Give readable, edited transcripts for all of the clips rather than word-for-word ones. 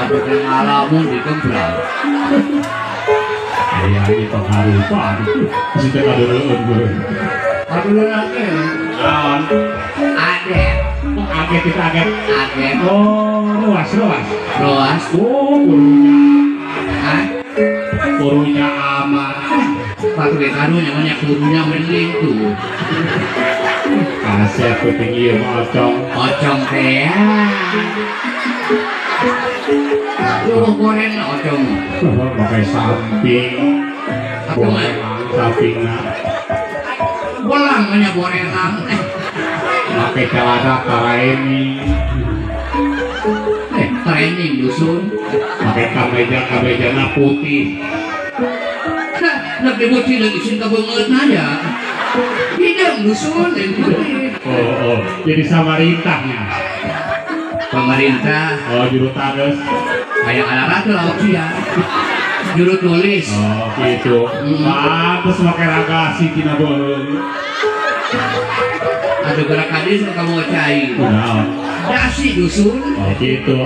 Sampai ke ngalamun dikembang. Ya ini pengaruh pak. Masih tak ada gue. Aduh lagi. Lawan. Aget. Aget kita aget. Aget. Oh luas. Luas. Oh gurunya. Hah? Gurunya amat. Pakai karunya banyak gurunya mending tuh. Kasih aku tinggi ocong. Ocong teh. Lu goreng ocong. Pakai samping. Goreng sampingnya. Bolang banyak gorengan. Pakai celana Training dusun. pakai kamejana putih. Lebih putih lagi cinta banget aja. Hidung dusun yang putih. Oh, jadi samarintahnya. Pemerintah. Oh, juru tages. Kayak alat tuh lauk dia. Juru tulis. Oh, gitu. Pantes pakai ragasi tina boleh. Ada gerak hadis kamu cai. Nah, Dasi dusun. oh gitu.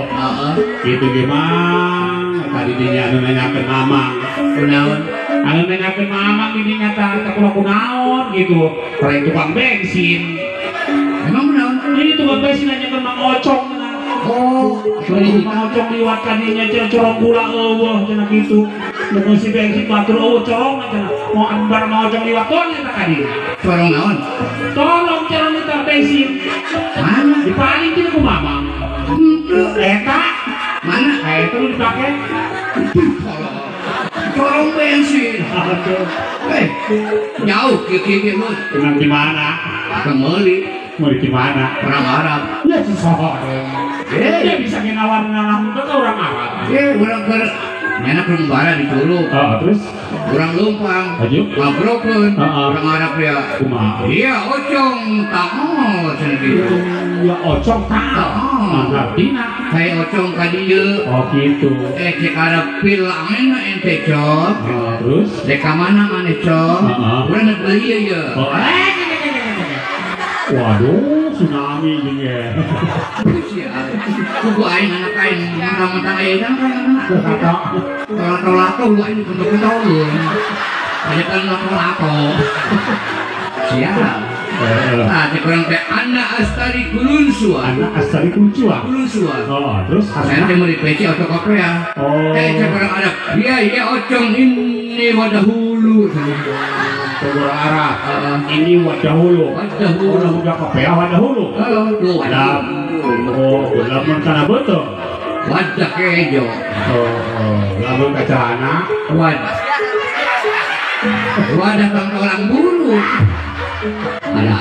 Gitu gimana? Tadi dia nanyakan mamang. Kunaon. Anu nanyakan mamang ini nyata tak kunaon gitu. Karena tukang bensin. Emang kunaon? Ini tukang bensin nanyakan Mang Ocong. Oh, Mang Ocong liwat kadinya corong gula eueuh cenah gitu. Mun si bensin batur eueuh corong cenah. Mau ambar Mang Ocong liwat tol eta kadi. corong naon? Tolong corong eta bensin. Mana? Dipaling teh ku mamang. Eta Mana? eta lu dipake. Corong bensin. Jauh kiki lu. Tenang di mana? Kembali Mau di mana? orang Arab. Ya susah. Dia bisa ngenawar-nawar ke orang Arab. Orang mana perembara di Curug. Terus Orang Lumpang. Aju. Ngabrokeun. Orang Arab ya. Kumaha? Iya, ocong tahu sendiri. Ya ocong tahu. Artinya Kayak ocong ka dieu. oh gitu. Cek ada pilangna ente cok. Terus Dek ka mana maneh cok? Urang geus beli ya. Waduh, tsunami ini ya. Kudu aing anak aing mentang-mentang aya kan tolak-tolak tuh aing bentuk-bentuk lu. Banyak kan tolak-tolak. Siap. Cek orang teh anak astari kulunsua. Anak asal kuncua. Kulunsua. Terus Saya teh mau di PC otokopre ya. Cek orang ada. Iya ocong ini wadah hulu. Orang Arab. Ini wadah hulu. Wadah hulu. Orang udah kopea wadah hulu. Tuh wadah. Lamun kana betul. Wadah kejo. Lamun ka celana. Wadah. Wadah kang orang bulu. Ada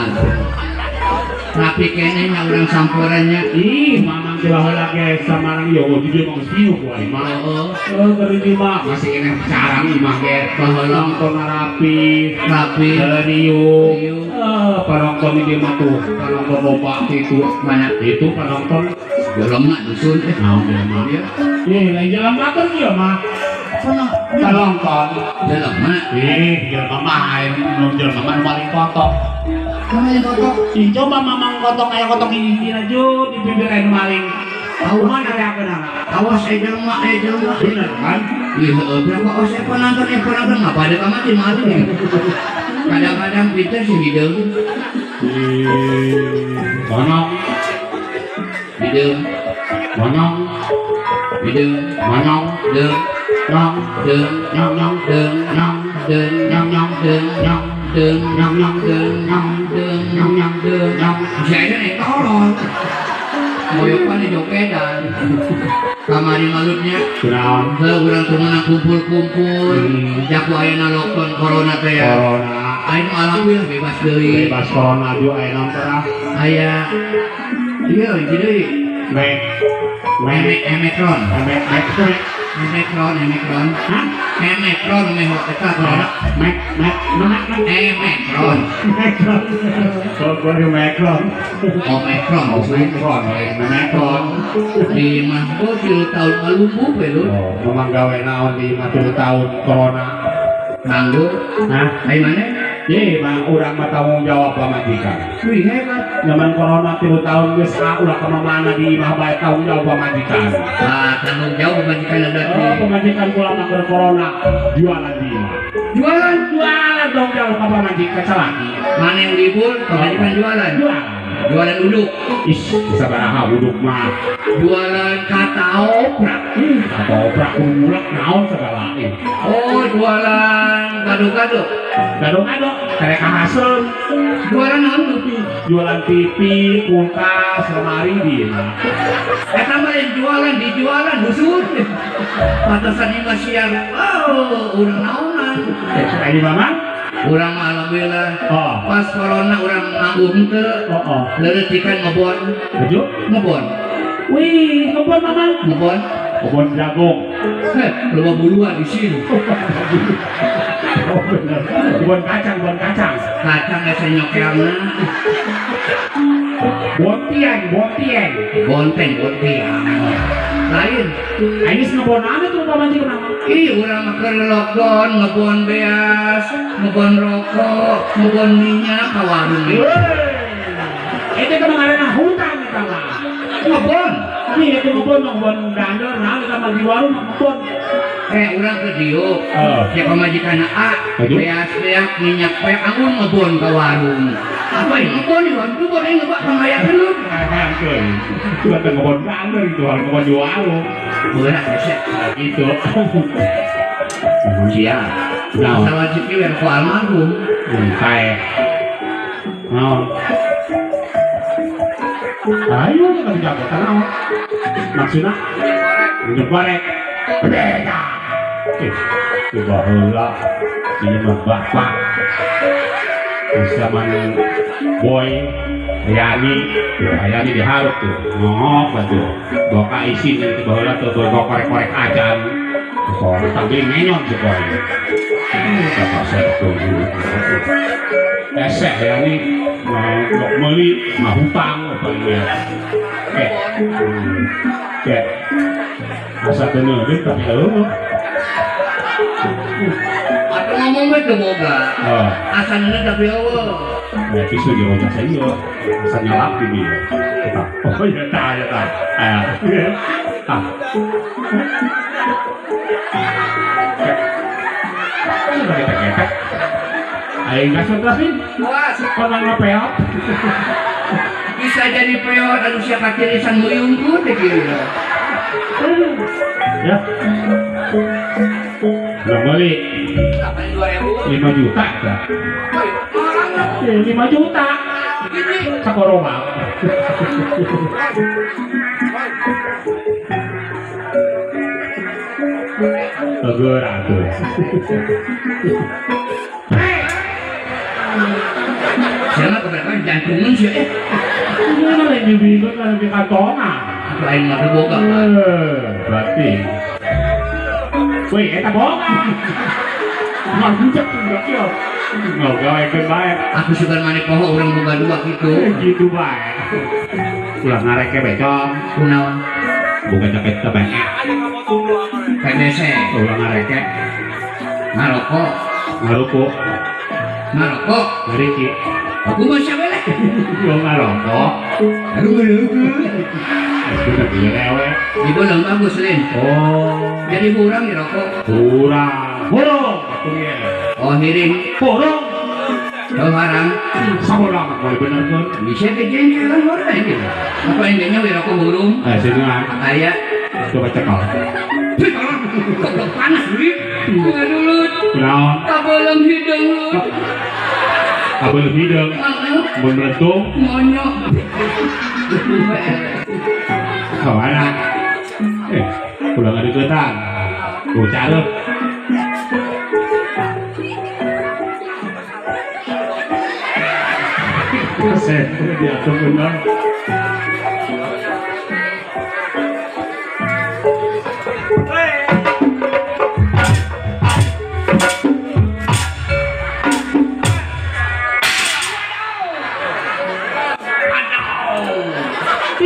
rapi kene nya urang sampurannya. Ih, mamang telah lagi samarang yo di mau siu ku ai mah. Dari di mah masih kena carang imah ge baheula ton rapi, riu. Penonton di mah tuh, penonton lomba itu Mana? itu penonton Jelema dusun naon jelema dia. Lain jalan makan dia mah. Penonton jelema. jelema mah anu jelema mah paling kotok. Kamane kotok. Coba mamang kotok kayak kotok ini aja di bibir anu maling. Tahu mana reakeun anak? Awas jelema. Bener kan? Iya, berapa ose penonton ngapa ada mati. Kadang-kadang pinter sih hidung. Bonong. Hidung. Bonong. Hidung. Bonong. Deng. Nyong. Deng. Nyong. Deng. Nyong. Deng. Nyong. Deng. Nyong. Deng. Nyong. Deng. Nyong. Deng. Saya nih tolong. Moyokan di jokedan. Kamari malutnya. Kunaon? Urang temenan kumpul-kumpul. Jaku ayeuna lockdown corona teh ya. Corona. Aing alhamdulillah bebas deui. Bebas corona juga aya naon teh? Aya ieu hiji deui. Omicron. Omicron. Hah? Omicron meh eta corona. Omicron. Omicron. Di mah bocil tahun lalu lu. Memang gawe naon di 50 tahun corona. Manggu. Hah? Ai mana? Bang, urang mah tanggung jawab pamajikan. Wih hebat. Zaman corona 3 tahun geus ulah kemana di imah bae tanggung jawab pamajikan. Tanggung jawab pemajikan ada di. Pemajikan kula mah keur corona jualan di imah. Jualan tanggung jawab ka pamajikan salaki. Mana yang libur, pemajikan jualan. Jualan uduk. Sabaraha uduk mah. Jualan katoprak. Katoprak mulak naon segala. Oh, jualan gado-gado. Gado-gado, karek hasil. Jualan naon tuh? Jualan TV, kulkas, lemari di imah. Eta mah yang jualan dijualan dusun. Pantesan ieu siar. Oh, urang naonan. Kayak gimana? Urang mah alhamdulillah. Oh. Pas corona urang nganggung teu. Oh. Leureutik kan ngebon. Bejo? Ngebon. Wih, ngebon mama. Ngebon. Kebun jagung. Loba buluan di sini. Oh bener. Kebun kacang. Kacang asa nyokeangna. Bonteng. Bonteng. Lain. Ini ngebon apa tuh pamajikan nama? Ih, urang mah keur lockdown, ngebon beas, ngebon rokok, ngebon minyak ka warung. Itu kan ngaranna hutang eta mah. Ngebon. Itu ngebon dandor nah kita mah di warung ngebon. Urang ke dieu. Ya pamajikanna beas minyak anggun ngebon ka warung. Apa yang ngebon di warung tuh boleh ngebak pangayakeun lu. Ngangkeun. Itu ada ngebon dandor itu hal ngebon di warung. Berat ya, Itu. Sia. Nah, wajib ki yang ku almarhum. Kae. Naon? Ayo kita jago tanah. Maksudna ngebarek. Beda. Coba heula. Ini mah bapak. Zaman boy Ayani diharap tuh ngok tuh boka isi nanti bawa tuh korek ajan korek tapi ngenyon tuh boy kata saya tuh esek ya nih mau beli mau hutang apa ya masa bener tapi kalau atau ngomong betul moga asalnya tapi awal ya pisu dia ngomong saya asal nyalap ini oh ya tak kita ayo nggak sih puas pernah ngepeot bisa jadi peot anu siapa kirisan muyungku deh kira ya belum beli 5 juta ya 5 juta sakoroma tegur atuh siapa keberatan jantungnya sih ini lagi bingung kan di kantongan lain mata boga berarti wih eta boga ngajak enggak ya nggak gawe baik aku suka mani poho orang boga dua gitu baik ulah ngareke becong kunaon bukan jaket tebak PDC ulah ngareke ngarokok ngariki aku masih bela lo ngarokok aduh sudah dilewe ibu nang bagus Lin jadi kurang ya rokok burung oh hiring burung tau harang sama lama kalau bener kan bisa kejadian kan orang ini apa intinya ya rokok burung sini ayah coba cekal kok panas duit nggak dulu kabelem hidung lu kabelem hidung merentung monyok kemana pulang ada ketan gue cari saya dia tuh benar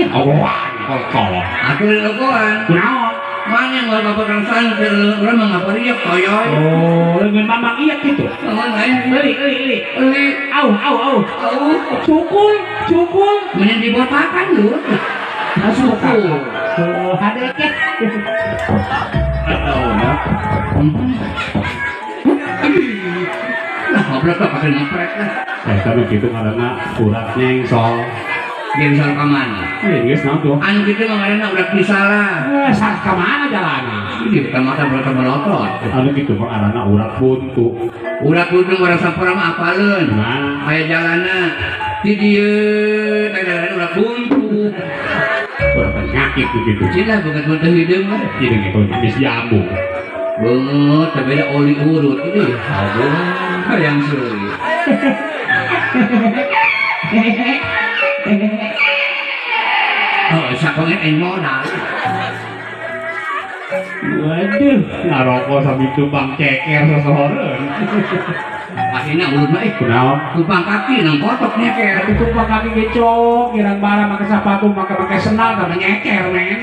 aku rokokan Mana yang mau kabar santer, orang mengapa dia koyoy? Oh, dengan mamang iya gitu. Tangan lain, eli, Au. Cukul. mending dibotakan lu. Cukul. Hadeket. Nah, ngobrol tak pakai ngepret lah. Tapi gitu karena urat nengsol. Dia bisa kaman. Iya, guys, nah tuh. Anu gitu mah karena udah pisalah. Saat kemana jalannya? Ini bukan mata melotot. Anu gitu karena urat buntu. Udah kudu orang sampura mah apaleun. Nah, Aya jalanna. Di dieu daerah udah buntu. urat penyakit gitu. Cina bukan buntu hidung mah. Jadi gitu bis jambu. Banget, tapi ada oli urut ini. Aduh, yang sulit. Oh, sakongnya modal. Waduh, ngarokok sambil tumpang ceker seseorang. Akhirnya urut mah Kenapa? tumpang kaki nang kotoknya kayak. Tapi tumpang kaki kecok, kirang barang pakai sepatu, pakai sendal, tapi nyeker, men.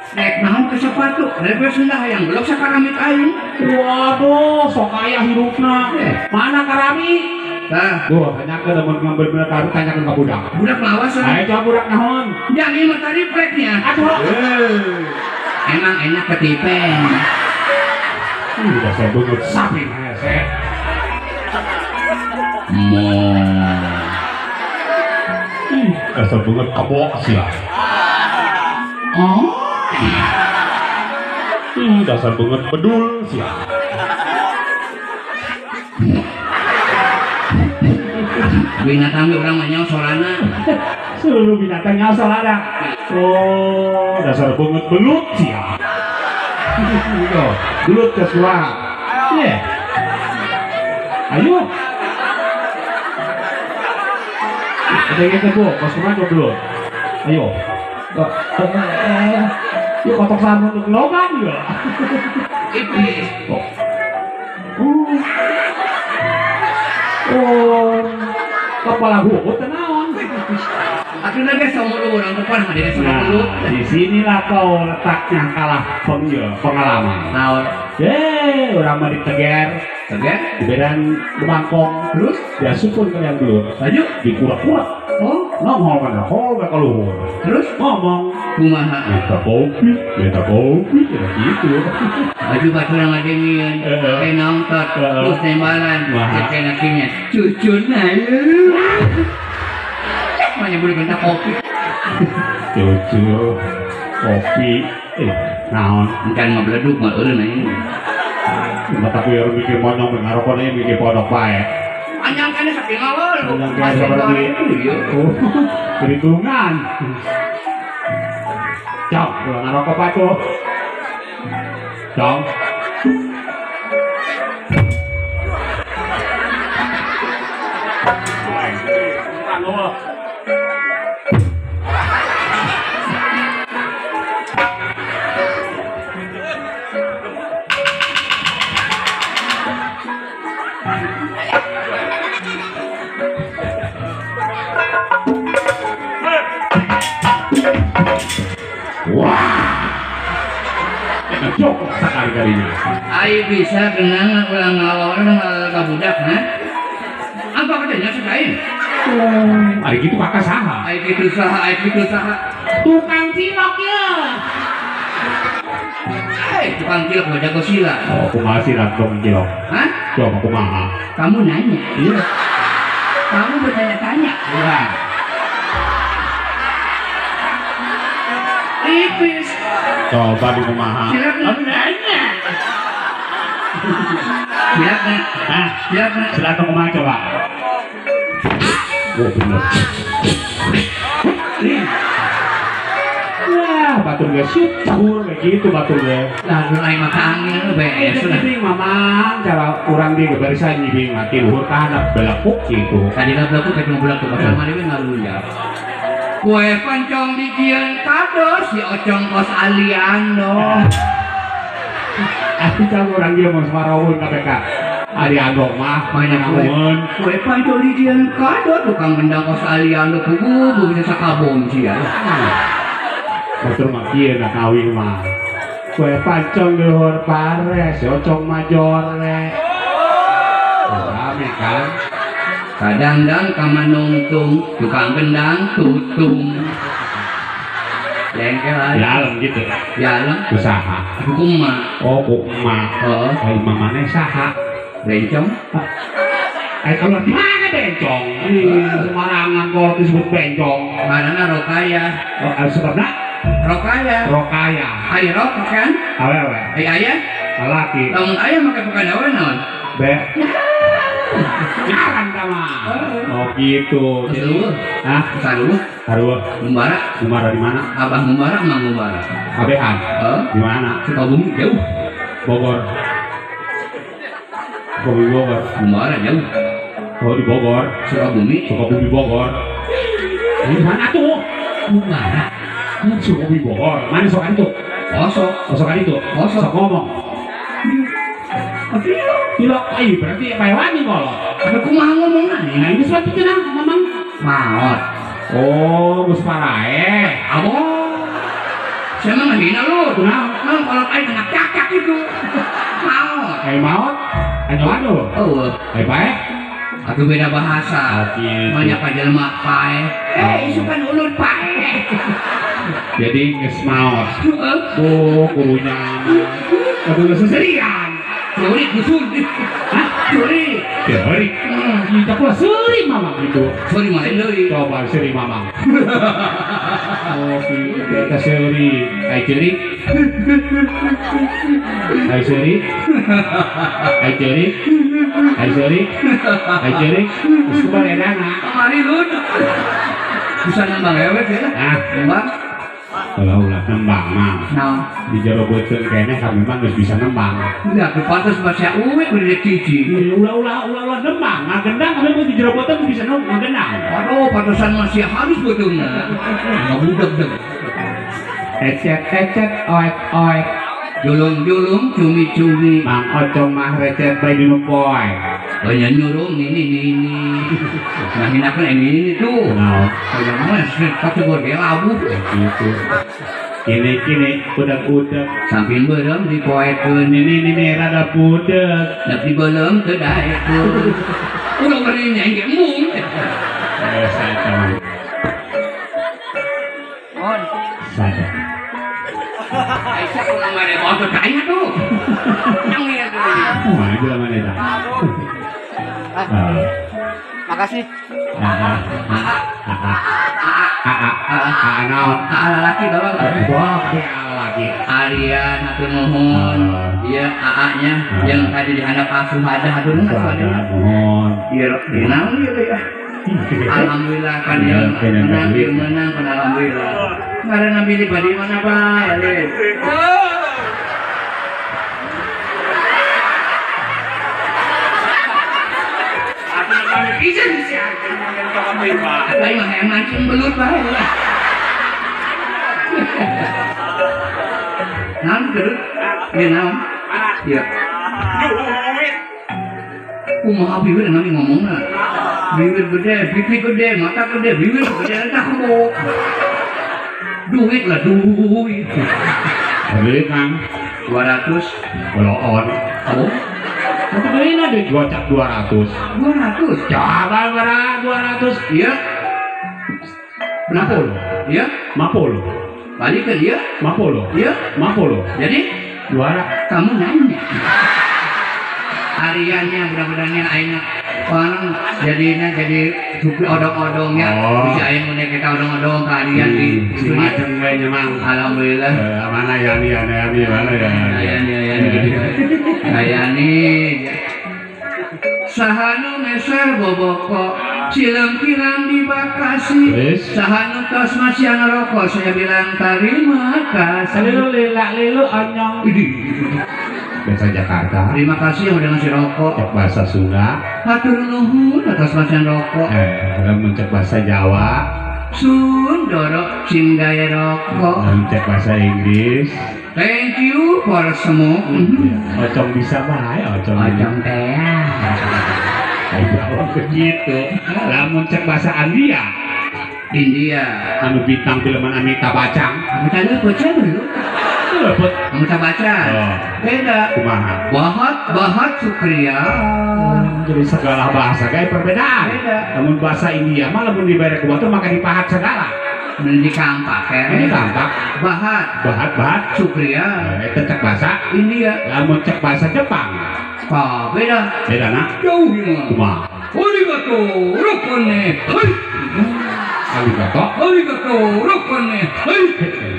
Naik naon ke sepatu, dari sendah yang belum sakaramit aing. Waduh, sok kaya hidupna. Mana karami? Nah, Duh, banyak ke temen ngambil bener taruh tanyakan ke budak. budak mawas Ayo coba budak nahon. yang ini mah tadi pleknya. Aduh. Emang enak ketipen. Udah saya bungut sapi hese. Dasar bungut kebok sih lah. Oh, Dasar bungut bedul sih lah. binatang orang manyau solana. Seluruh binatang nyasar ada. Oh, dasar bungut belut sih ya. Belut ke suara. Iya. Ayo. Ada yang itu bu, pas kemana belut? Ayo. Yuk kotok sama untuk logam juga. Iblis. Oh, kepala gua tenawan. Aku lagi sama orang depan hadir sama Nah, dulu. di sinilah kau letaknya kalah pengalaman. Naon? Orang mah diteger, Tegar? diberan bangkong, Terus? ya supun kalian dulu. Lanjut. Dikura-kura, Oh, ngomong kan, bakal luhur. terus? Ngomong, Kumaha? minta kopi, ya gitu. Baju batu yang ada ini, kayak nongtot, terus tembalan, Wah. kayak nakinya, cucun aja. Mana boleh minta kopi? Cucu, kopi, naon. Bukan nggak beleduk, nggak urun aja. Mata aku yang mikir monyong, ngarokoknya mikir podok baik. Panjang kan sakit ngawal. Panjang kan seperti itu. Oh, perhitungan. Cok, pulang ngarokok apa tuh? Cok. Jok sekali-kalinya. Ayo bisa kenang ulang ngawal dengan budak, ha? Apa katanya sekain? Hari gitu kakak saha. Ayo gitu saha. Tukang cilok ya. Tukang cilok gua jago sila. Oh, aku masih tukang cilok. Hah? Coba aku maha. Kamu nanya? Iya. Kamu bertanya-tanya? Iya. Ipis. Coba di kumaha. Silakan. Kamu nanya. Silakan. Hah? Silakan. Silakan kumaha coba. Oh bener. Wah, batur gue shoot, cabur kayak gitu batur gue. Lalu lain maka angin lu beres Itu lah. penting mamang, cara orang di barisan nyibing mati luhur tahanap belakuk gitu. Tadi lah belakang ketemu belakang pasal mari we ngaluya. Kue pancong dikian kado si ocong kos aliando. Aku kan orang dia mau semarawun KPK. Ari agok mah Banyak kue. ngomongin. Kue pancong dikian kado tukang gendang kos aliando kubu bisa sakabong sih ya. Batur mah kieu nak kawin mah. Kue pancong luhur pares, ocong majore. Rame kan? Kadang-dang kamanungtung, tukang gendang tutung. Jengkel aja. Dalam gitu. Jalan. Usaha. Kuma. Oh, kuma. Oh. Kayak mamane saha. Bencong. Kalau di mana bencong? Di Semarangan kalau disebut bencong. Mana Rokaya. Sebabnya? Rokaya. Rokaya. Ayo rok kan? Awe-awe. Ayah. Laki. Lamun ayah pakai pekandawe naon? Be. Ngaran kama. Oh gitu. Saluh. Hah? Saluh. Saluh. Mumbara. Mumbara di mana? Abah Mumbara, Mang Mumbara. Abehan. Di mana? Sukabumi jauh. Bogor. Sukabumi Bogor. Mumbara jauh. Oh di Bogor. Sukabumi. Sukabumi Bogor. Di mana tuh? Mumbara. Sukabumi Bogor. Mana sokan itu? Kosok. Sokan itu. Sok ngomong. Tidak, ayo berarti Paiwani kalau. Ada kumaha ngomongan nih. Nah ini suatu tenang, mamang. Maot. Oh, gus parae. Abah. Saya mah ngehina lu. Kenapa? Nah, kalau aing kena cakak itu. Maot. Kayak maut? Hanya anu? Oh. Kayak pae? Aku beda bahasa. Oke. Banyak jelema pae. Isukan ulut pae. Jadi nges maut. Oh, kurunya. Aduh, seserian. Teori kusun. Hah? Teori. Teori? Kita pula seri mamang gitu. Sorry main deui. Coba seri mamang. Oh, kita seri. Hai seri. Hai seri. Hai seri. Hai seri. Hai seri. Terus kembali anak. Kemari lun. Bisa nambang ewek ya. Ah, Nambang. kalau ulah nembang mah. Nah. Di jero beuteung kene kami mah geus bisa nembang. Enggak, kepantas bahasa uwek udah cici. Ulah nembang, ngagendang kami mah di jero beuteung bisa ngagendang. Aduh, pantesan masih halus betulnya. Enggak budeg-deg. Ecet, oek. Julung-julung, cumi-cumi. Mang Ocong mah recet bae di poe. Banyak nyuruh ini. Nah, hinakan ini tuh. Nah, Kayak mana sih? Tapi gue labu. gitu. Kini, udah. Samping belum dipoekeun. Ini rada budak. Tapi belum kedaekeun. Udah berinya yang mung. Saya tahu. On. Sadar. Aisyah pulang ada motor kaya tuh. Yang lihat dulu. Mana juga mana dah. Makasih. Naon? Laki tolong. Wah, lagi. Arian atur nuhun. Iya, AA-nya yang tadi dihandap asuh ada atur Mohon. Iya, naon ieu ya. Alhamdulillah kan yang menang kan alhamdulillah. Karena milih badi mana Pak? Ya, izin sih. Lain mah yang mancing belut bae. Naon geus? Ieu naon? Iya. Duit. Kumaha bibir nanti ngomongna. Bibir gede, pipi gede, mata gede, bibir gede eta kebo. Duit lah duit. Beli Kang 200 boloon. oh Aku beliin aja gocap 200. 200 Coba berapa 200? iya Berapa? iya Mapolo. balik ke dia Mapolo. iya Mapolo. jadi 200. kamu nanya hariannya mudah-mudahannya aina orang jadinya jadi supir odong-odongnya bisa aing mun kita odong-odong ke harian di si macam gue nyemang. alhamdulillah Mana ya mana ya. ayani sahanu meser boboko cileng-cileng di Bekasi sahanu tos masih rokok saya bilang terima kasih Lilu onyong. Bahasa Jakarta. Terima kasih yang udah ngasih rokok. Cek bahasa Sunda. Hatur nuhun atas masihan rokok. Mencek bahasa Jawa. Sundoro singgaya rokok. Mencek bahasa Inggris. Thank you for semua. Ocong bisa bae, ocong. Ocong teh. Kayak begitu. Lamun cek bahasa India. Anu bintang filman Amitabh Bachchan. Amitabh Bachchan belum. Lepet. Kamu baca. Oh. Beda. Kumaha? Bahat Sukria. Jadi segala bahasa kayak perbedaan. Beda. Namun bahasa India mah lamun dibere ku batu maka dipahat segala. Di kampak ya. Ini kampak. Bahat Sukria. Itu cek bahasa India. lamun cek bahasa Jepang. Ah, beda. Beda na? Jauh ya. Kumaha? Arigato, rokone. Hai. Arigato, rokone. Hai.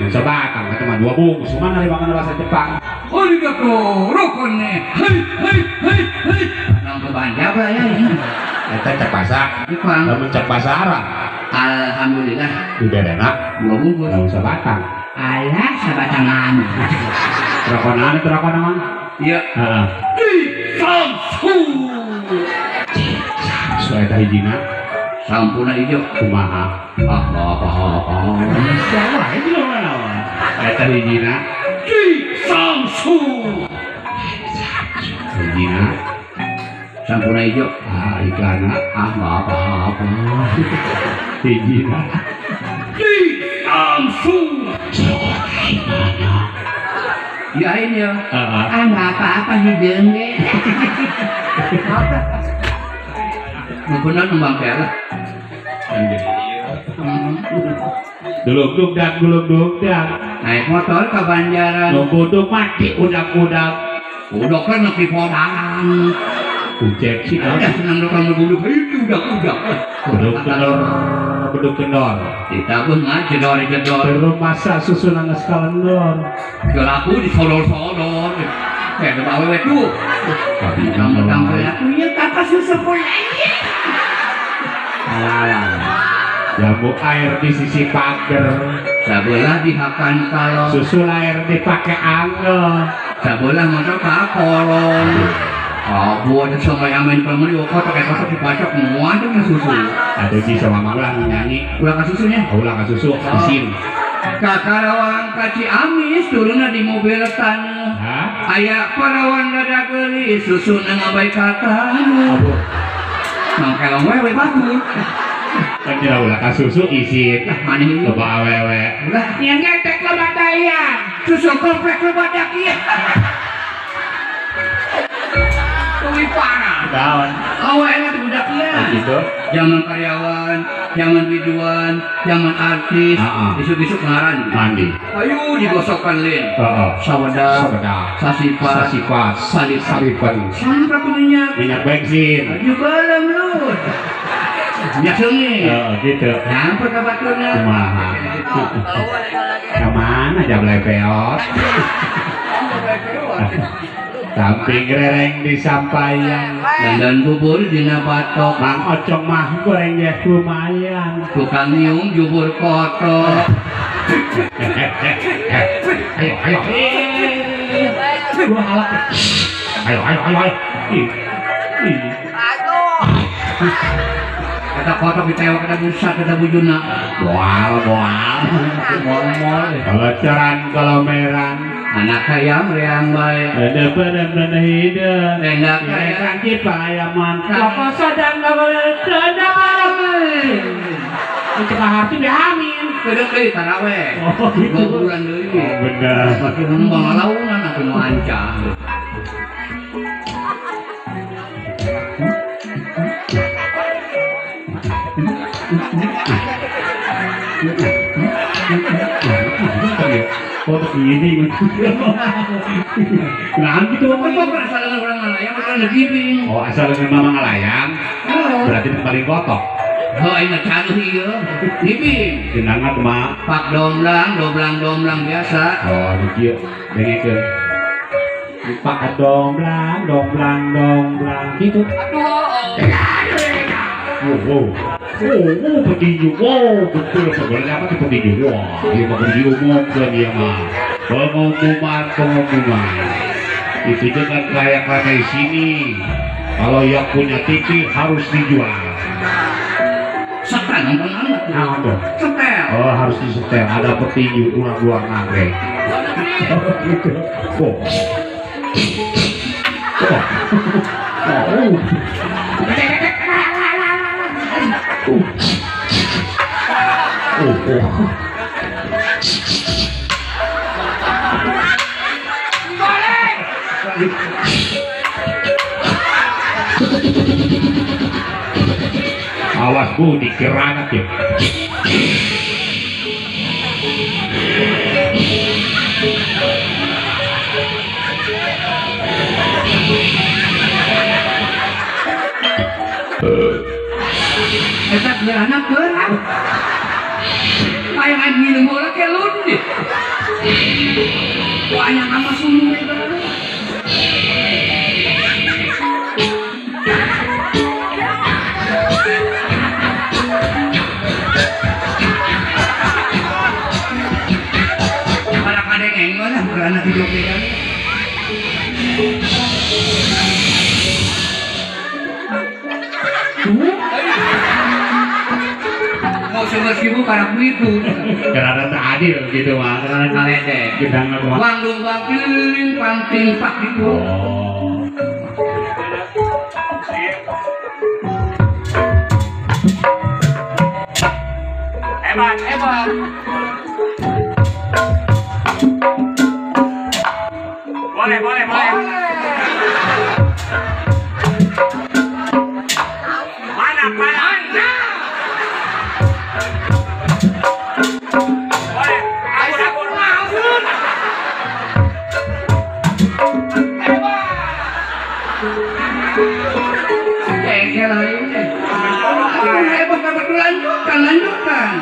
Sebatang kata mah 2 bungkus. Mana liwangan bahasa Jepang? Arigato, rokone. Hai. Nang kebanja apa ya ini? Eta cek bahasa. Jepang. Lamun cek bahasa Arab. Alhamdulillah. Udah ada nak 2 bungkus. lamun sebatang. Alah, sabatangan. Terokonan itu terokonan. Iya. Heeh. Di Samsu. Soal eta hijina Sampuna ijo. kumaha? Apa. Siapa itu mana? Eta hijina Di Samsu. hijina Sampuna ijo. iklanna apa. Hijina Di Samsu. Ya ini ya. Nggak apa-apa hidung deh. Benar nembang pela. Duluk dak. Naik motor ke Banjaran. Buduk mati udak. Udah kan lebih podang. Ujek sih Udah senang kamu buduk itu udah. Beduk kendor. Ditabung aja jedor. Terus masa susunan eskalendor. Kelaku di sodor. Kayak ada bawa itu. Kamu aku ya kakak susu pulangnya. Jamu air di sisi pagar. Sebelah dihakan kalau. Susu air dipakai angel. Sebelah motor kakolong. Buat sama yang main pemeli kotak dipacok semua itu susu. Ada di sama malah nyanyi. Ulah ke susunya. Ulah ke susu isin. Kakarawang kaci amis turunnya di mobil tanah. Ayak parawan dada geli susu ngabai kata. Nang kelong wewe batur. Kan tidak ulah ke susu isin. Mana ini? Coba wewe. Ulah yang ngetek lebat daya. Susu komplek lebat daki. Tuh parah. Kawan. Awalnya tuh budak ya. Gitu. Zaman karyawan, zaman biduan, zaman artis, besok-besok ngaran. Mandi. Ayo digosokkan lin. Sawada. Sasipat, Salipan. Sampai ke Minyak bensin. Ayo balang lu. Minyak sengi. Gitu. Sampai ke baturnya. Kumaha. Kemana jablay peot? Samping rereng disampaian. Dan bubur dina batok. Mang ocong mah goreng ya lumayan. Tukang nyium jubur kotor. Ayo. Gua halak. Ayo. Kata kotor ditewak kata busa kata bujuna. Boal. Mol. Kalau meran. Anak ayam reang baik. Ada benar-benar hidup. Enak Kan kita ayam mantap. Kok sadang gak boleh sedang. Untuk hati diamin. Kedek deh taraweh. Gitu. 2 bulan dulu. Benar. Makin ngembang launan aku mau ancam. Oh begini. Nah gitu. Kok asal orang ngalayang bukan lebih. Oh asal memang ngalayang. Berarti paling kotok. Oh ingat canuh iya. Libing. Jenangan mah. Pak domlang biasa. Oh dikieu dengekeun. Pak domblang gitu. Wow. Petinju. Betul sebenarnya apa sih petinju? Wah, dia mau diumumkan dia mah. Pengumuman. Itu juga kayak di sini. Kalau yang punya TV harus dijual. Setel nonton anak. Nah, dong. Setel. Oh, harus disetel. Ada petinju luar negeri. Gitu. Awas bu, dikeranat ya. Eta beranak berat. Kayak ngaji bola kayak lun deh. Banyak nama sumur itu. Malah kadang enggak lah beranak hidup dia. Mau sebersih karena begitu. Karena tak adil gitu mah. Karena kalede. Gedang doang. Uang lumbang keliling panting pak gitu. Oh. Hebat, hebat. Boleh, boleh, boleh. Mana, mana? Boleh, akur, akur. Hebat lagi. Hebat, hebat, lanjutkan, lanjutkan.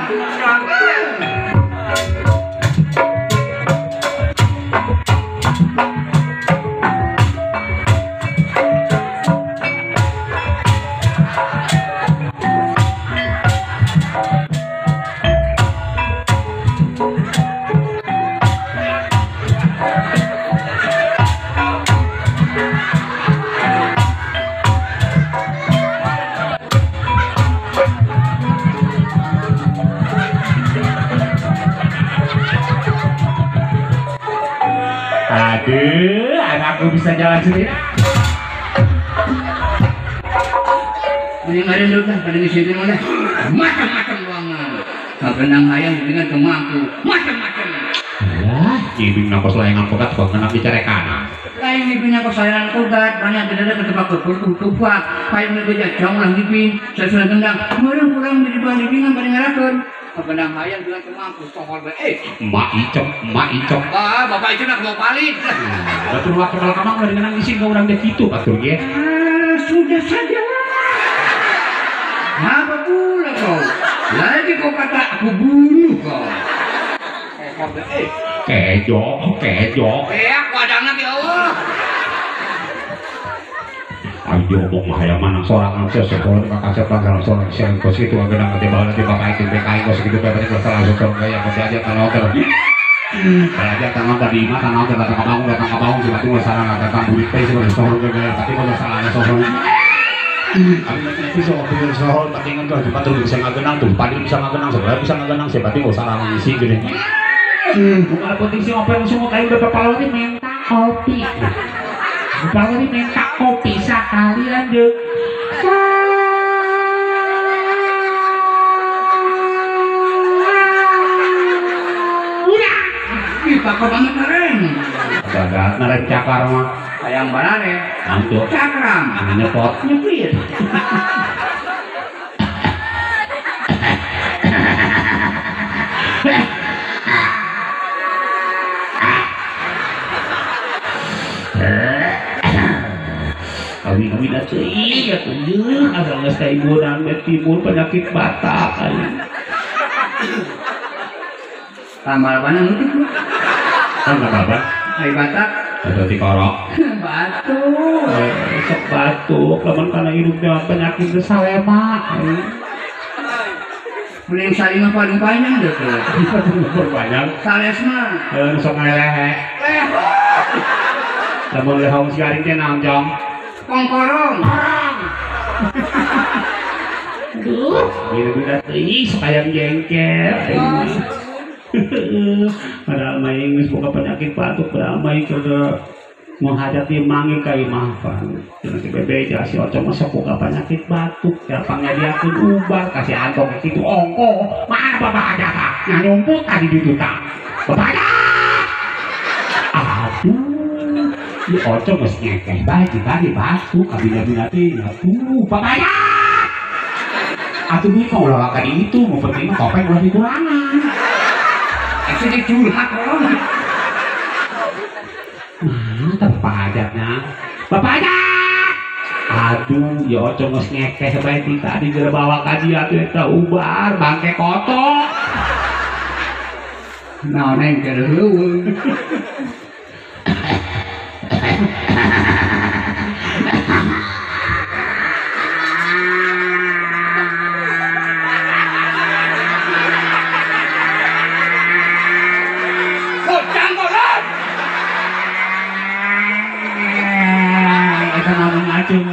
Aduh, anakku bisa jalan sendiri. Ini nggak ada sudah, pada di situ mana? Macam-macam ruangan. Kagenang hayang dengan kemampu, macam-macam. Ya, ibing nafas layangan pekat bang kena bicara kanan. Kayak ini punya kesayangan kudat, banyak tidak ada ketebak bertumpah. Kayak ini bejat jauh lah dipin, sesuai gendang. Mereka kurang di depan dipingan pada ngarakan. Kagenang hayang dengan kemampu, tokol be. Mak icok. Ah, bapak itu nak mau palit. Betul waktu kalau kamu nggak dengan isin kau orang deh gitu, betul ya? Sudah saja. Apa pula kau? Lagi kau kata aku bunuh kau. Kejo. Aku ada anak ya Allah. Ayo bong mahaya manang seorang manusia sekolah kakak pelanggaran seorang siang kos itu agak nanti bawa nanti bapak itu PKI kos gitu berarti kalau salah seorang gaya belajar tanah hotel. Belajar tanah tadi mah tanah hotel datang ke bangun cuma tuh sarang datang burik teh sebagai seorang gaya tapi kalau salah ada seorang. Kami nanti seorang seorang tapi kan kalau cepat terus bisa ngagenang tuh padi bisa ngagenang sebenarnya bisa ngagenang sih berarti nggak salah ngisi gini. Bukan penting sih ngopi semua kayak udah kepala ini minta kopi. Kepala ini minta kopi sekali lanjut. Kita kau banget keren. Ada naren cakar mah. Ayam banane. Antuk. Cakram. Anaknya pot. Nyepit. Kami dah ceri ya tunjuk asal nggak stay bulan timur penyakit batak kali. Tambal mana nutup lu? Kan nggak apa-apa. Hai batak. Ada di korok. Batu. Sok batuk, laman karena hidupnya penyakit bersalema. Mending saling apa dong panjang deh tuh. Berbanyak. Sales mah. Sok ngelehe. Lamun lehong si garing teh naon jong. Kongkorong. Aduh, beda-beda teuing sekalian jengkel. Padahal main geus boga penyakit batuk, padahal main kada menghadapi mangi ka imah pan. Cenah bebe si ocong mah boga penyakit batuk, gampangnya diakeun ubah kasih antong kitu ongko. Mana bapak aja ka? Yang nyumput tadi di tutang. Bapak aja. Aduh. Ieu ocong geus ngekeh bae kita di batu kabina-bina teh. Papaya. Atuh bingung lah ka di itu, mau penting mah topeng ulah dikurangan. Jadi curhat orang. Tepajatnya. Papaya. Aduh, ya ocong geus ngekeh bae kita di geura bawa ka dia teh eta ubar bangke kotok. Nào neng ke leuweung. Bocang golong. Eta ngomong acung.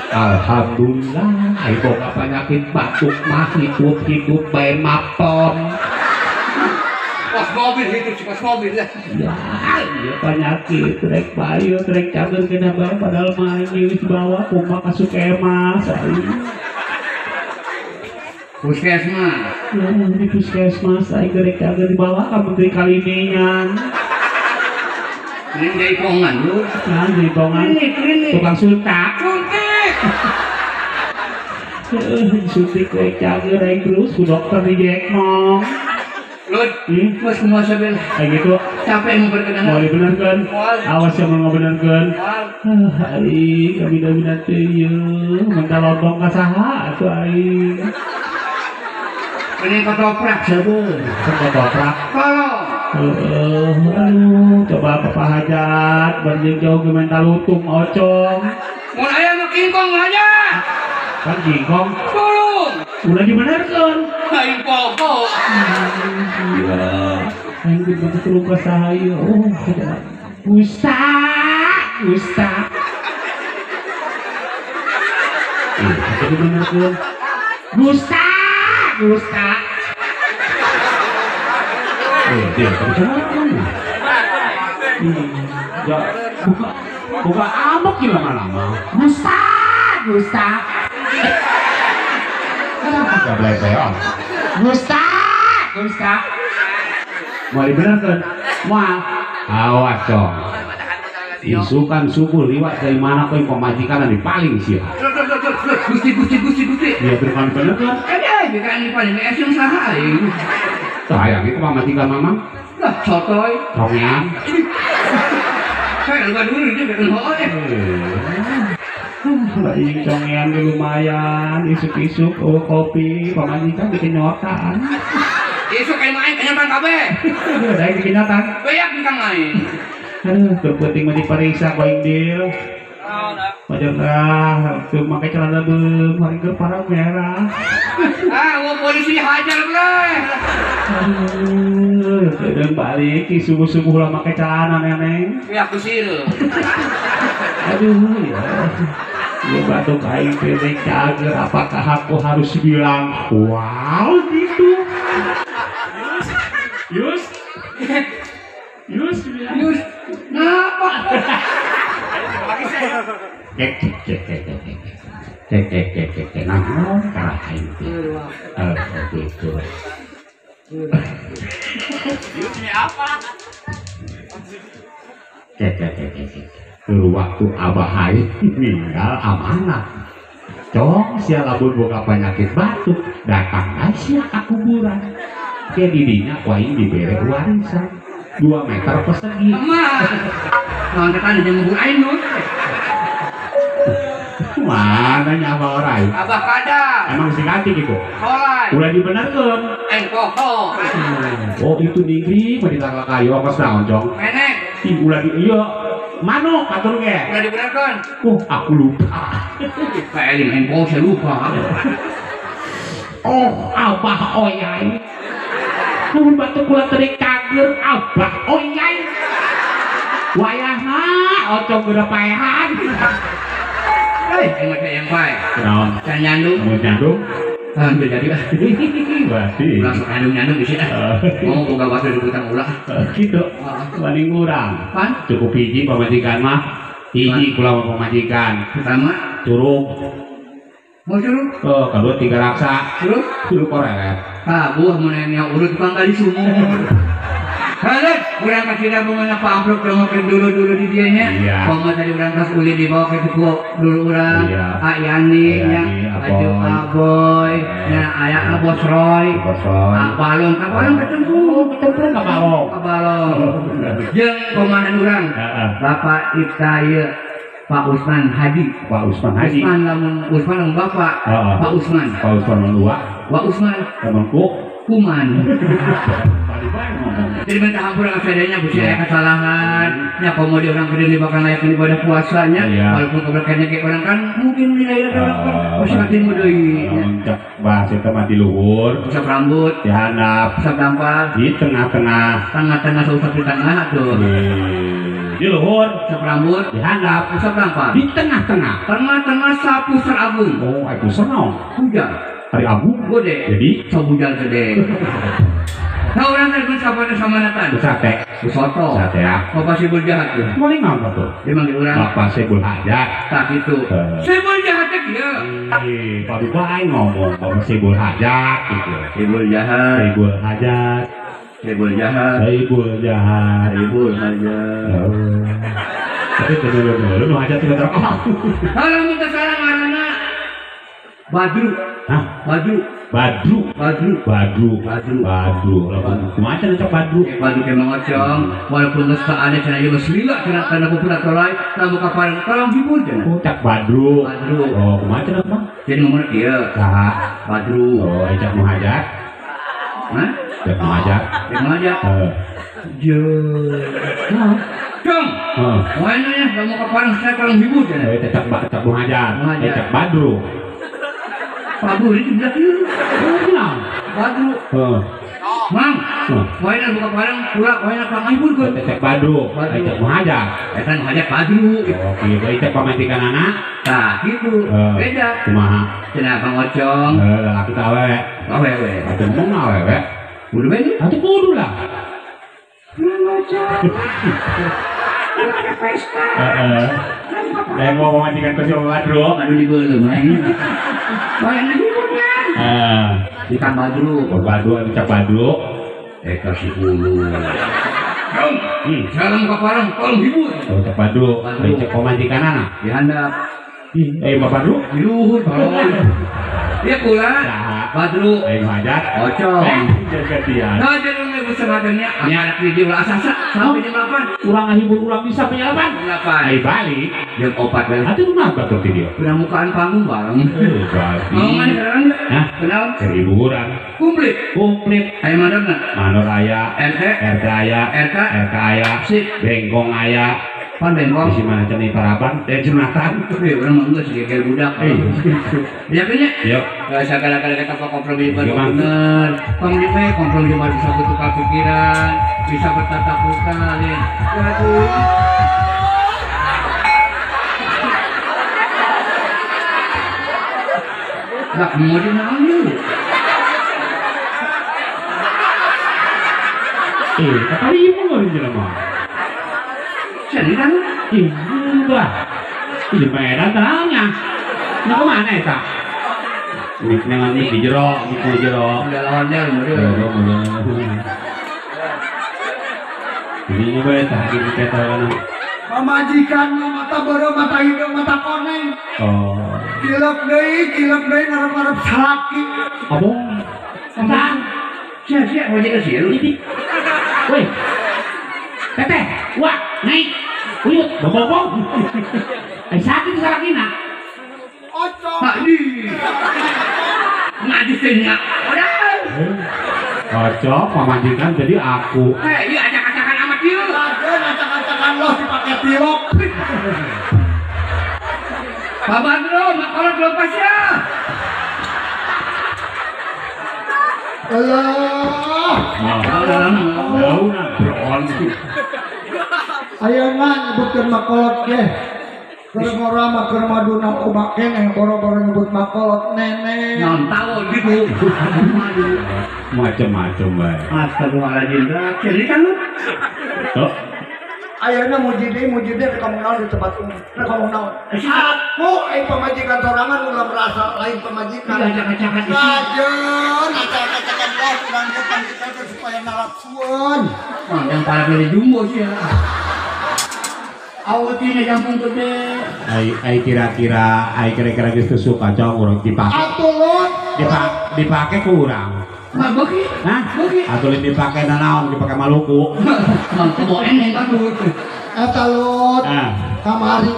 Alhamdulillah, ibu gak penyakit batuk mah hidup bae mapon. Pas mobil itu sih pas mobil ya. Ya, iya penyakit rek bae rek cager kena bae padahal mah geus bawa kumaha ka Sukemas. Puskesmas. Ya, di puskesmas ai rek cager dibawa ka Menteri Kalinian. Ini dari pongan lu. Nah, di pongan. Tukang suntak. Suntik rek cager rek terus ku dokter di Jekmong. Lud, mas kumaha sabel. Kayak gitu. Capek mau berkenan. Mau dibenarkan. Awas yang mau ngebenarkan. Hari kabina-bina teh ieu minta lontong ka saha atuh aing. Ini ketoprak sabeu. Ketoprak. Kalau Aduh, coba Papa Hajat banjing jauh ke mental lutung ocong. Mau ayam mau kingkong aja. Kan kingkong. Tolong. Udah dibenarkan. Hai pokok. Iya. Aing bener terus ka saya. Oh, Ustaz. Jadi benerkan. Ustaz. Dia percaya. Ya, buka amok ya lama-lama. Gustaf. Gak boleh beol. Gustaf. Mau dibenarkan? Mau. Awas dong. Isukan suku liwat dari mana kau pemajikan di paling sih. Gusti. Dia bener kan? Bukan ini paling esok sehari. Sayang itu pemajikan mama. Lah sotoy. Rongyang. Saya lupa dulu dia bikin hoy. Baik rongyang lumayan. Isuk-isuk kopi pemajikan bikin nyotan. Isuk kayak main kenyataan kabeh. Udah bikin nyotan. Banyak bintang main. Aduh, terpenting mau diperiksa koing deal. Wajarlah, tuh pakai celana belum, hari ke parang merah. Mau polisi hajar boleh. Aduh, dan balik, subuh-subuh lah pakai celana neneng. Ya aku sih. Aduh, ya. Ya batuk aing pendek cager, apakah aku harus bilang wow gitu? Yus. Ngapa? Kek, namun kalah aing teh. Gitu. Ini apa? Dulu waktu Abah Hai meninggal amanah. Cong sia lamun boga penyakit batuk, datang sia ka kuburan. Ke didinya ku aing dibere warisan 2 meter persegi. Nah, kita di jembur aing nu. Mana nyawa orang? Abah kada. Emang si kati gitu. Solai. Udah dibenarkan. Pokok. Oh itu ningri mau ditangkap kayu apa senaon cong? Menek. Udah di iya. Manuk atur ge. Udah dibenarkan. Aku lupa. Kayak main pokok saya lupa. Oh Abah Oyai. Namun batu kula terik kaget Abah Oyai. Wayahna ocong geura paehan. Yang macam yang baik. Kenaon? Kan nyandung. Mau nyandung? Hampir jadi. Berarti. Langsung nyandung di sini. Mau boga waktu dulu kita ulah. Gitu. Paling kurang. Pan? Cukup hiji pemajikan mah. Hiji kula mau pemajikan. Pertama. Curug. Mau suruh? Oh, kedua 3 raksa. Suruh korek. Buah menengnya urut tukang kali sumur. Halo, kurang kasih dah bunga pamprok dongokin dulu di dianya. Iya. Pama tadi orang kas uli dibawa ke tuku dulu orang. Iya. Yani, nya, baju aboy, nya ayah abos Roy. Balong ketemu. Kabalong. Jeung komandan orang. Bapak Ibtaya Pak Usman Haji. Usman lamun bapak. Pak Usman menua. Pak Usman Temanku. Kuman. Jadi minta hampura kesadanya busi ayah kesalahan. Nya komo di orang gede bakal layak ibadah puasanya. Walaupun keberkahannya kayak orang kan mungkin nilai orang kan masih makin deui. Cak bahasa itu mati luhur. Usap rambut, dihandap, usap dampar di tengah-tengah usap di tengah tuh. Di luhur, usap rambut, dihandap, usap dampar. di tengah-tengah. Tengah-tengah sapu serabung. Oh, itu senang. Hujan. Hari Abu gede. Jadi sabujal gede. Tahu orang telepon sama natan. Sate. Soto. Sate ya. Bapak Sibul jahat tuh. Mulai ngapa tuh? Dia manggil orang. Bapak Sibul hajat. Tak itu. Sibul jahat dia. Padu baik ngomong Bapak Sibul hajat gitu. Sibul jahat. Sibul hajat. Sibul jahat. Sibul jahat. Sibul hajat. Tapi lu hajat tidak terkau. Kalau minta salah marana. Badru. Hah? Badru. Macam macam Badru. Badru ke mangocong. Walaupun nggak ada cina juga selila cina tanda populer tolai. Tamu kapal tolong hibur jangan. Cak Badru. Oh, macam apa? Jadi ngomong dia. Kah? Badru. Oh, cak muhajat. Hah? Cak muhajat. Jom. Mainnya tamu kapal saya tolong hibur jangan. Cak muhajat. Cak Badru. Badru itu bilang Badru. Mang, mainan buka barang pula mainan pang hibur kan. Cek Badru. Cek muhajat. Kan muhajat Badru. Oke, baik cek pematikan anak. Nah, gitu. Beda. Kumaha? Cenah Bang Ocong. Laki tawe. Awewe. Atuh ngomong awewe. Kudu beda. Atuh kudu lah. Bang Ocong. Pesta. Saya mau pematikan ke Jawa Badru. Aduh dibelum main. Main hiburnya. Ikan Badru. Badru, cek Badru. Kasih dulu. Salam kaparang, tolong hibur. Cek Badru. Cek pematikan anak. Dihandap. Bapak Badru. Di luhur, dia pula. Badru. Muhajat. Ocong. Jaga dia. Nah, jadi ini bersamaannya. Ini anak video lah asasa. Sampai jam 8. Kurang hibur, kurang bisa penyelapan. Balik. Jam 4 bel. Atuh kenapa tuh video? Udah mukaan panggung bareng. Ngomongin sekarang enggak? Hah? Kenal? Hiburan. Komplit. Ayo mandor nggak? Mandor ayah. RT ayah. RK ayah. Sip. Bengkong ayah. Pan bengkong. Di mana ceni parapan? Junatan. Orang mah enggak sih kayak budak. Ya punya? Yuk. Segala-gala kata kompromi baru bener. Kompromi baru bisa bertukar pikiran, bisa bertatap muka. Waduh. Nggak mau dinamil. Kata ibu nggak di dalam mah. Jadi kan? Enggak. Ini Medan tenangnya. Ini kemana ya tak? Dengan ini di jero. Udah lawannya ini juga ya tak ini kita kan. Pamajikan mata boro mata hidung mata koneng. Oh. Kilap deui ngarep-ngarep salaki. Abong. Apaan? Siap, wajah ke sini. Woi. Teteh, wah, naik. Uyut, bobong. Sakit salakina. Ocong. Tadi. Ngaji sini. Udah. Ocok, pemajikan jadi aku. Iya acak-acakan amat dia. Lagen acak-acakan lo dipakai tilok. Pak Badru, kalau lepas ya. Allah. Jauh nak beron. Ayeuna nyebutkeun makolot ge. Keur ngorama keur maduna kumaken yang boro-boro nyebut makolot nenek. Naon tahu gitu. Macam-macam bae. Astagfirullahaladzim. Jadi kan lu? Oh. Ayeuna muji deui kamu naon di tempat umum. Kamu naon? Aku pamajikan sorangan ulah merasa lain pamajikan. Acak-acakan isi. Ajeun, acak-acakan lah urang depan kita teh supaya nalapsuan. Wah, yang para beli jumbo sih ya. Awatina jampung gede. Ai kira-kira geus suka cong urang dipake. Atuh Dipake kurang. Mah beuki. Hah? Beuki. Atuh lain dipake nanaon dipake Maluku. Mang kebo eneng kadut. Eta Lut, Ah. kamari.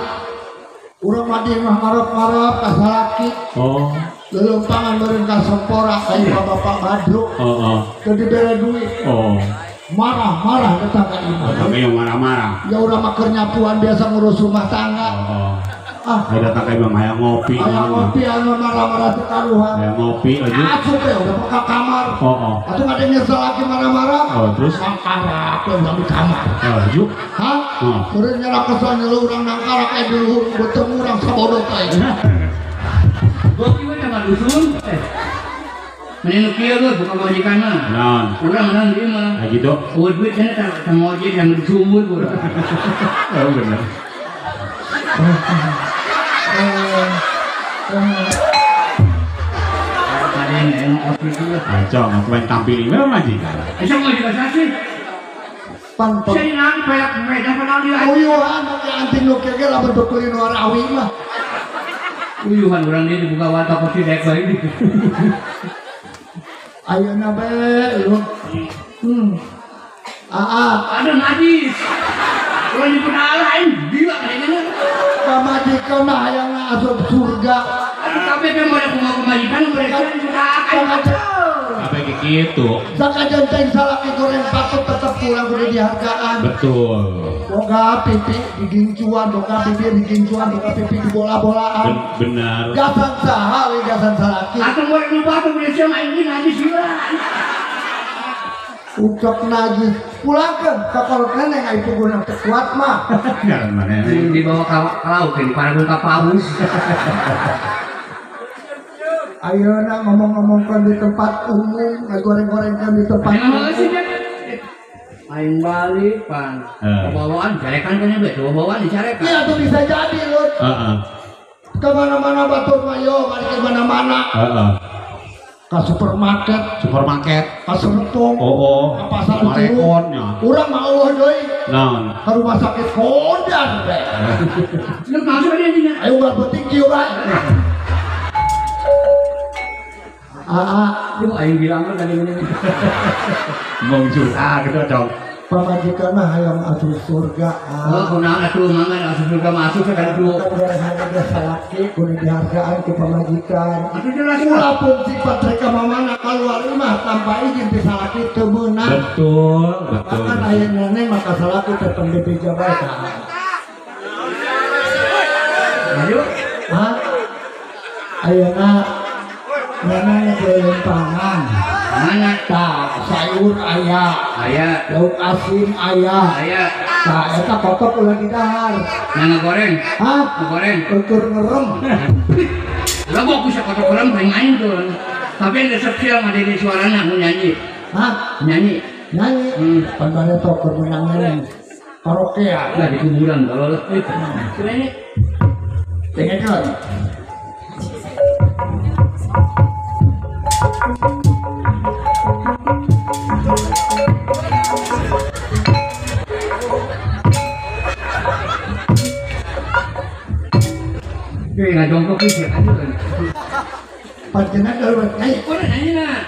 Urang mah ngarep-ngarep ka salaki. Oh. Lelumpangan beureun ka Sempora ka Bapak Badru. Oh. Teu dibere duit. Oh. Marah datang ka imah. Tapi yang marah-marah. Ya urang mah keur nyapuan biasa ngurus rumah tangga. Oh. Ah, Ada datang ke imam hayang ngopi. aya ngopi anu marah-marah teu karuhan. Hayang ngopi aja. Asup teh udah ka kamar. Oh. Atuh ngadengnya salaki marah-marah. Oh, terus? Mangkarakeun di kamar. Oh, juk. Hah? Oh. Terus nyerah kesan nyelu urang nangkara kayak dulu bertemu urang sabodok kayak. Beuki we mah dusun. Mending kieu lu buka majikan mah. Non. Urang menang ieu mah. Ah gitu. Eueuh duit cenah tah ngojek yang disumut urang. Oh, bener. Tadi nengok opi dulu. Acong, aku main tampil ini majikan. Bisa majikan sasi. Pan Saya nang perak medan kenal dia. uyuhan yang anting nu kieu ge lamun teu kulin warawi mah. Uyuhan urang dia dibuka watak kopi dek bae di. Ayeuna be lu. Ada najis. Urang dipun lain gila kayaknya. Pamajikan mah hayang asup surga. Aduh kabeh teh mau kumaha majikan mereka Apa kayak gitu? Sakajan teh salaki goreng patut tetep pulang kudu dihargaan. Betul. Boga pipi digincuan, boga bibir digincuan, boga pipi dibola-bolaan. Benar. Gasan saha we gasan salaki. Atau mau nyoba atau boleh sama ini najis gila. Ucap najis. Pulangkeun ka kolot neneng ai puguna teu kuat mah. Jangan mana ini. Dibawa ke laut di paragun ka paus. Ayeuna ngomong-ngomongkan di tempat umum, goreng-gorengkan di tempat Emang sih umum. dia. Main balik pan. Eh. Bawaan carekan kan ya, bawaan dicarekan. Iya tuh bisa jadi Lut. Kemana-mana batur mayo, balik kemana-mana. Ke supermarket, Supermarket. ke Serpong, Oh. ke pasar Ciru. Marekonnya. Urang mau deui Non. ke rumah sakit Kondan be. Lu masuk aja anjingnya. Ayo ulah penting kieu bae. Lu aing bilang kan tadi ini. Muncul gitu dong. Pamajikan mah hayang asup surga. Oh, kunaon atuh mangga asup surga masuk kan atuh. Harga salaki kudu dihargaan ke pamajikan. Atuh jelas Ulah pun sifat mereka mamana keluar rumah tanpa izin di salaki teu meunang. Betul. Bahkan aya nenek maka salaki teh pendiri jabatan. Ayo. Hah? Ayeuna nenek keliling pangan. Mana? Tah, sayur aya, Aya. lauk asin aya. Aya. Tah, eta kotok ulah didahar. Nang goreng. Hah? Goreng. Ukur ngerem. Lah kok bisa kotor koram main tuh. Tapi yang resepsi yang ada di suaranya aku nyanyi. Hah? Nyanyi. Nyanyi. Pandane tok kemenang nenek. Karaoke ya. Lah di kuburan kalau lah. Coba ini. Dengekeun. Oke, nggak jongkok sih aja kan. Panjenengan darurat nyanyi. Kok nyanyi nah?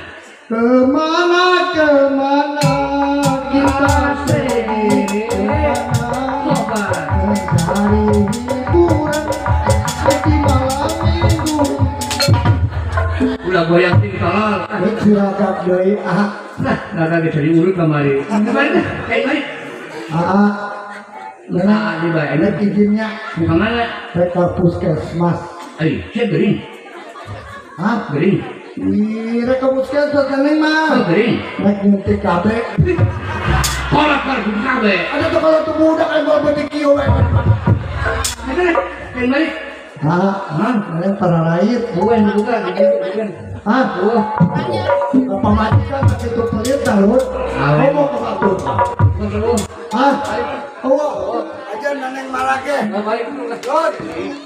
Kemana kita sedih, Coba. mencari hiburan di malam minggu. Ulah goyang sih tolol. Bersilakan deui Nah, nggak bisa diurut kemari. Kemari dah, kayak baik. Nah, di baik. ada izinnya Bukan mana? mereka puskesmas. Siap gering. Hah? Gering. Mereka puskesmas kan mah. Gering. Naik nyuntik kabeh. Kolak buka kabe. Ada tuh kalau tuh budak yang bawa betik kieu we. Ada kayak baik. Hah? Kalian para rakyat. Bukan. Hah? Apa majikan pakai itu pelit dah, Lut? Awe. Ngomong ke Pak Lut. Terus. Hah? Oh, aja neneng malake. Balik dulu lah. Lord,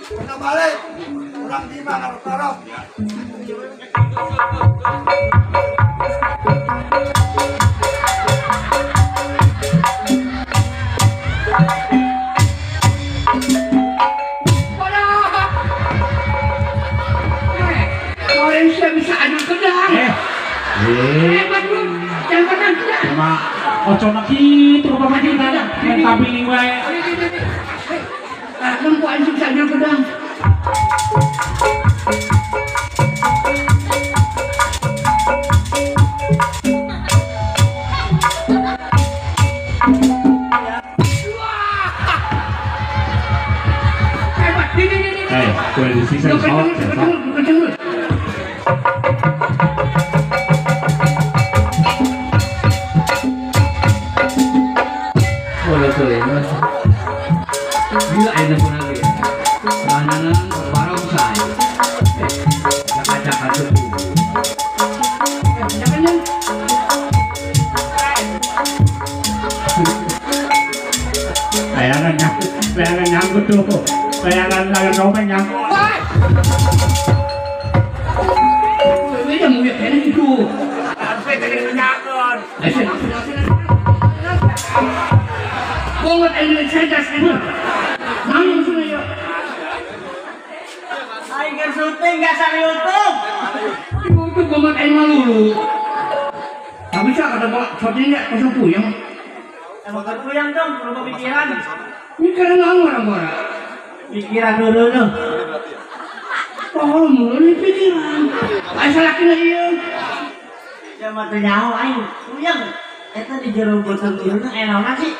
kita balik. Kurang lima ngarep-ngarep. Orang saya bisa adu kedang. Hebat lu. Jangan pernah tidak. Cuma ojo nak gitu ke bapak kita. Main kambing wae. Nampak anjing bisa adu kedang. Hebat. Ini. Kue di sisa sahot. Gila ini pun lagi. Karena barang saya. Cakap-cakap itu. Jangan. Bayangan nyangkut tuh. Bayangan ngomong nyangkut. Ini yang mulia kena itu. Sampai tadi menyangkut. Banget ini saya ini. Nangis semua ya. Aing kan syuting gak sama YouTube. Itu banget ini malu lu. Tak bisa kata bawa shotnya kosong puyeng. Emang terpuyang dong, berubah pikiran. Ini karena orang-orang. Pikiran dulu tuh. Oh, mulu nih pikiran. Asal laki ya. Jangan tuh nyawa Aing. Puyang. Eta di jero botol biru enak sih.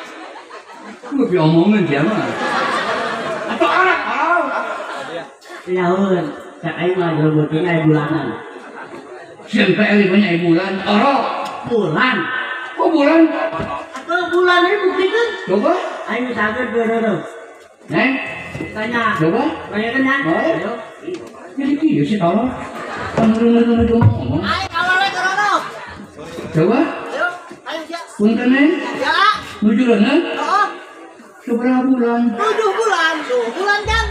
Gue diomongin dia mah. Atau orang. Yaun, cak Aing mah jero botolnya bulanan. Siapa yang banyak bulan? Orok. Bulan. Kok bulan? Atau bulan ini buktikan. Coba. Aing misalkan dulu. Neng. Tanya. Coba. Tanya kan ya? Ayo. Jadi kira sih tolong. Kan ngomong. Aing awalnya kerono. Coba. Ayo, ayo siap. Punten neng. Ya. Nuju neng. Oh, Seberapa bulan? 7 bulan. 7 bulan kan?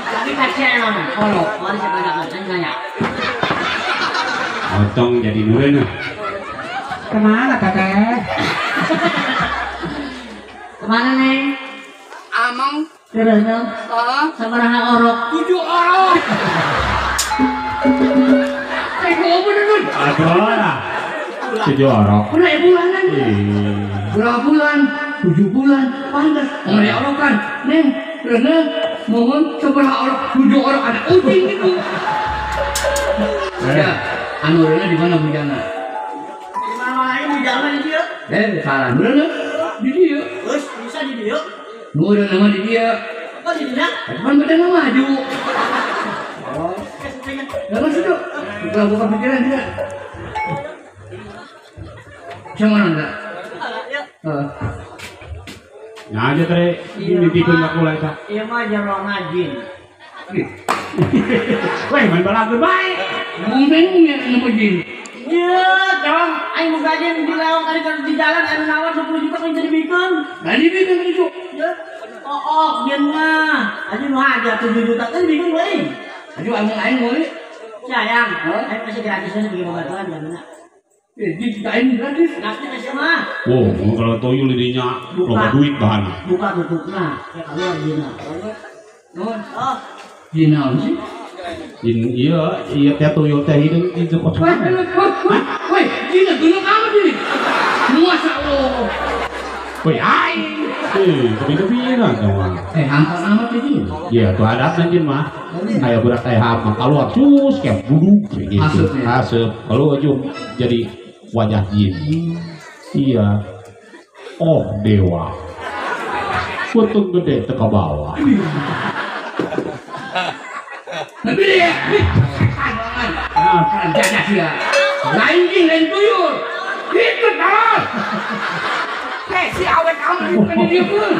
Tapi kasihan nona. Orok. Mari saya tanyakan, tanya. Otong jadi nurin. Kemana kakek? Kemana neng? Amang. Kerono. Oh. Sabaraha orok. 7 orang. Gue bener. Aduh lah. 7 orang. Udah bulanan. Berapa bulan? 7 bulan. Pantas. Mulai orang kan. Neng. Karena mohon seberapa orang. 7 orang ada uting gitu. Ya. Anu Rena di mana bujana? Di mana lagi di jalan di dia? Salah. Rena di dia. Terus bisa di dia? Gua ada nama di dia. Kok di dia? Kan beda nama maju. Oh. Jangan sudah. Kita buka pikiran dia. Siapa nanda? Nah aja tadi ini tipe aku lah tak. Iya mah jero najin. Weh main bola gue baik. Mungkin ya nama jin. Iya, dong. Aing mau gajian di lewat tadi kan di jalan ada nawar 20 juta kan jadi bikin. Tadi bikin itu. Ya. Oh, dia mah. Aja mau aja 7 juta kan bikin baik. Aduh, aing mulai. Sayang, aing masih gratisnya bikin bantuan kan benar. Dijutain gratis. Gratis aja mah. Wow, kalau toyol lidinya loba duit bahan. Buka tutupnya. Ya kalau dina. Non. Oh, Gina sih. Iya teh toyol teh itu kok. Woi, Gina dulu kamu sih. Masa lo. Woi, ai. Kepikiran dong. Hampir amat itu. Iya, tuh adat nanti mah. Kayak berat kayak apa? Kalau cus kayak buduk gitu. Asep. Kalau aja jadi wajah jin. Iya. Oh dewa. Untung gede teka bawah. Tapi dia. Jangan dia. Lain jin lain tuyul. Itu dah. Si awet kamu bukan dia pun.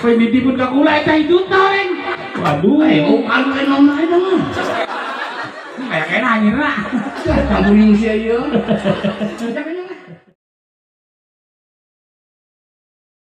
Peniti pun gak kulai teh itu tareng. Waduh. Kalau enom lain dong. Kayak nanya lah. Kamu ini usia ya.